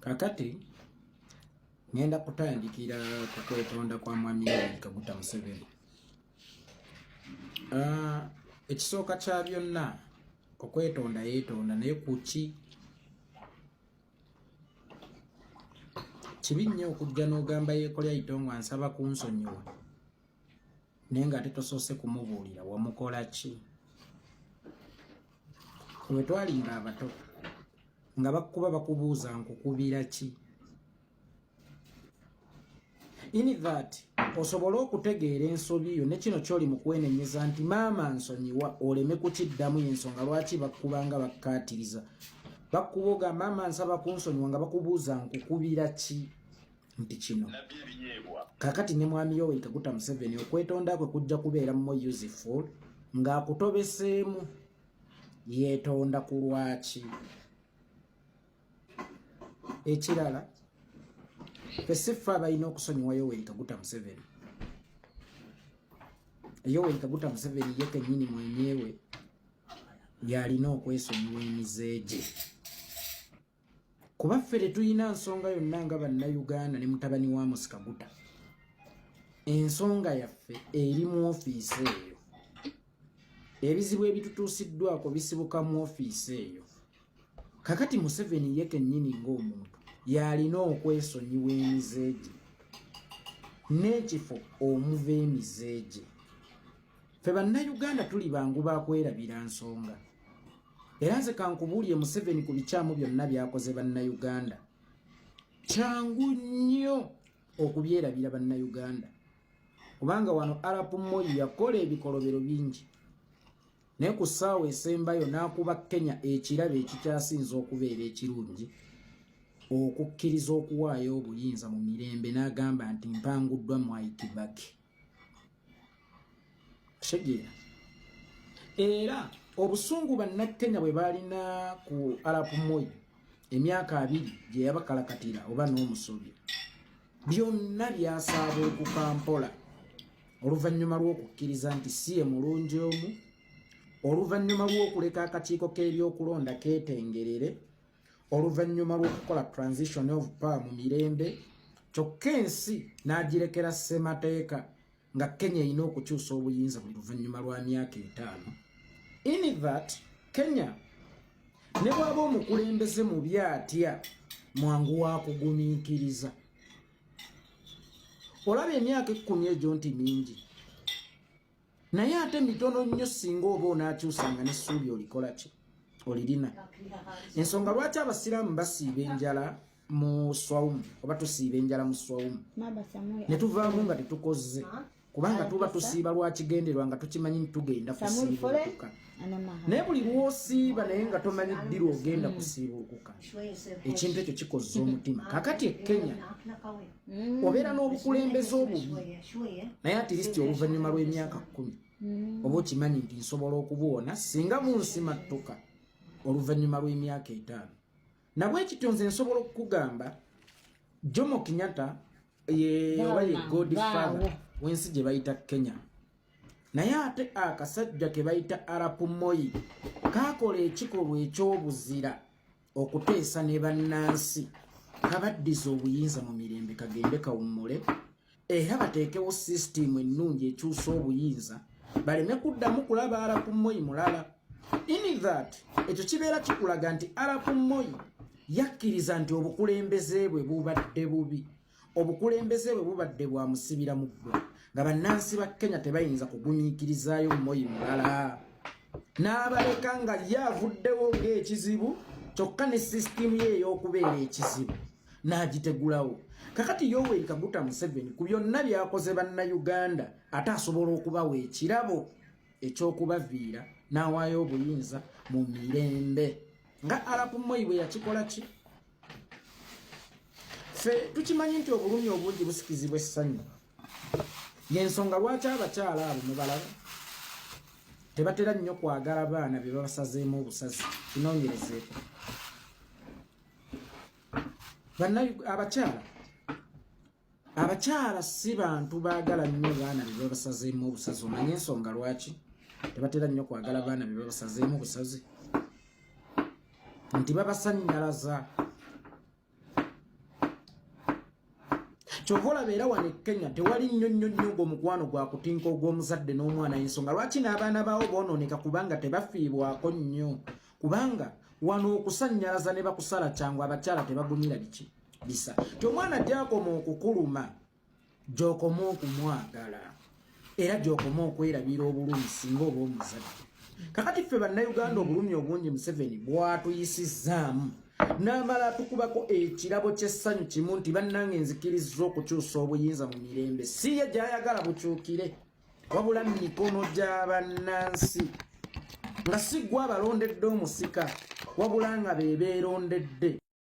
Kakati ngenda kutandikira ku kwetonda kwa Mwami Yoweri Kaguta Museveni. Ekisooka kya byonna okwetonda yeetonda naye kuki kibi nnyo okujja n'ogamba yeekolya itongo nsaba kunsonyiwa naye nga ate tosoose kumubuulira wamukola ki? Bwe twalinga abato nga bakuba bakubuuza nkukubira ki? In that osobola okutegeera ensobi yo ne kino kyoli mu kwenenyeza nti maama nsonyiwa oleme kukiddamu y'ensonga lwaki bakubanga bakkaatiriza bakuboga maama nsaba kunsonyiwa nga bakubuuza nkukubira ki? Nti kino kakati ne Mwami Yoweri Kaguta Museveni okwetonda kwe kujja kubeera more useful ng'akutobeseemu yeetonda ku lwaki. Ekirala fesifa abalina okusonyiwa Yoweri Kaguta Museveni. Yoweri Kaguta Museveni ye kennyini mwenyewe yalina okwesonyiwa emize gye. Kuba ffe tetulina nsonga yonna nga bannayuganda ne mutabani wa Amos Kaguta. Ensonga yaffe eri mu ofiisi eyo. Ebizibu ebitutuusiddwako bisibuka mu ofiisi eyo. Kakati Museveni ye kennyini ng'omuntu yalina okwesonyiwa emize gye n'ekifo omuva emize gye. Ffe bannayuganda tuli bangu bakwerabira nsonga. Era nze kankubuulye Museveni ku bikyamu byonna byakoze bannayuganda. Kyangu nnyo okubyerabira bannayuganda. Kubanga wano Arap Moi yakola ebikolobero bingi. Naye ku ssaawa esembayo n'akuba Kenya ekirabo ekikyasinza okubeera ekirungi okukkiriza okuwaayo obuyinza mu mirembe n'agamba nti mpanguddwa Mwai Kibaki. Shegeera. Era obusungu bannakenya bwe balina ku Arap Moi emyaka 2 gye yabakalakatira oba n'omusobyo byonna byasaaba okukampola oluvannyuma lw'okukkiriza nti si ye mulungi omu, oluvannyuma lw'okuleka akakiiko k'ebyokulonda keetengerere, oluvannyuma lw'okukola transition of power mu mirembe, kyokka ensi n'agirekera ssemateeka nga Kenya erina okukyusa obuyinza buli luvannyuma lwa myaka 5. In that Kenya ne bw'aba omukulembeze mubi atya mwangu wa kugumiikiriza. Olaba emyaka 10 egyo nti mingi. Naye ate mitono nnyo singa oba onaakyusanga n'essuubi olikola ki? Olirina. Ensonga lwaki abasiraamu basiiba enjala mu swaumu oba tusiiba enjala mu swaumu ne tuvaamu nga tetukoze kubanga tuba tusiiba lwakigenderwa nga tukimanyi nti tugenda kusiibuukuka. Naye buli lwosiiba naye nga tomanyi ddi lwogenda kusiibuukuka ekintu ekyo kikoze omutima. Kakati e Kenya obeera n'obukulembeze obubi naye atirisiti oluvannyuma lw'emyaka 10 oba okimanyi nti nsobola okubuwona singa bunsimattuka oluvannyuma lw'emyaka 5. Nabwe ekityo nze nsobola okukugamba Jomo Kenyatta oba ye godfather w'ensi gye bayita Kenya. Naye ate akasajja ke bayita Arap Moi kaakola ekikolwa eky'obuzira okuteesa ne bannansi kabaddiza obuyinza mu mirembe kagende kawummule era bateekewo sisitimu ennungi ekyusa obuyinza baleme kuddamu kulaba Arap Moi mulala. In that ekyo kibeera kikulaga nti Arap Moi yakkiriza nti obukulembeze bwe bubadde bubi, obukulembeze bwe bubadde bwa musibira mu ggwa nga bannansi ba Kenya tebayinza kugumiikirizaayo Moi mulala. N'abaleka nga ye avuddewo ng'ekizibu kyokka ne sisitimu ye ey'okubeera ekizibu n'agitegulawo. Kakati Yoweri Kaguta Museveni ku byonna byakoze bannayuganda ate asobola okubawa ekirabo ekyokubaviira n'awaayo obuyinza mu mirembe nga Arap Moi bwe yakikola ki? Ffe tukimanyi nti obulumi obungi busikizibwa essanyu. Y'ensonga lwaki abakyala abo mubalaba tebatera nnyo kwagala baana be babasazeemu obusazi. Kinongerezeeko abakyala si bantu baagala nnyo baana be babasazeemu obusazi. Omanyi ensonga lwaki tebatera nnyo kwagala baana be babasazeemu obusazi? Nti babasanyalaza. Chovola beera wano Kenya tewali nnyo omukwano gwa kutinka ogw'omuzadde n'omwana ensonga lwaki n'abaana bawo boononeka kubanga tebafiibwako nnyo kubanga wano okusannyalaza ne bakusala kyangu abakyala tebagumira biki bisa omwana gyakoma okukuluma gy'okoma okumwagala era gy'okoma okwerabira obulumi singa oba omuzadde kakati ffe bannayuganda obulumi obungi Museveni bwatuyisizaamu n'amala tukubako ekirabo ky'essanyu kimu nti bannange nzikiriza okukyusa obuyinza mu mirembe si ye gy'ayagala bukyukire wabula mikono gy'abannansi nga si gwe abalondedde omusika wabula nga be beerondedde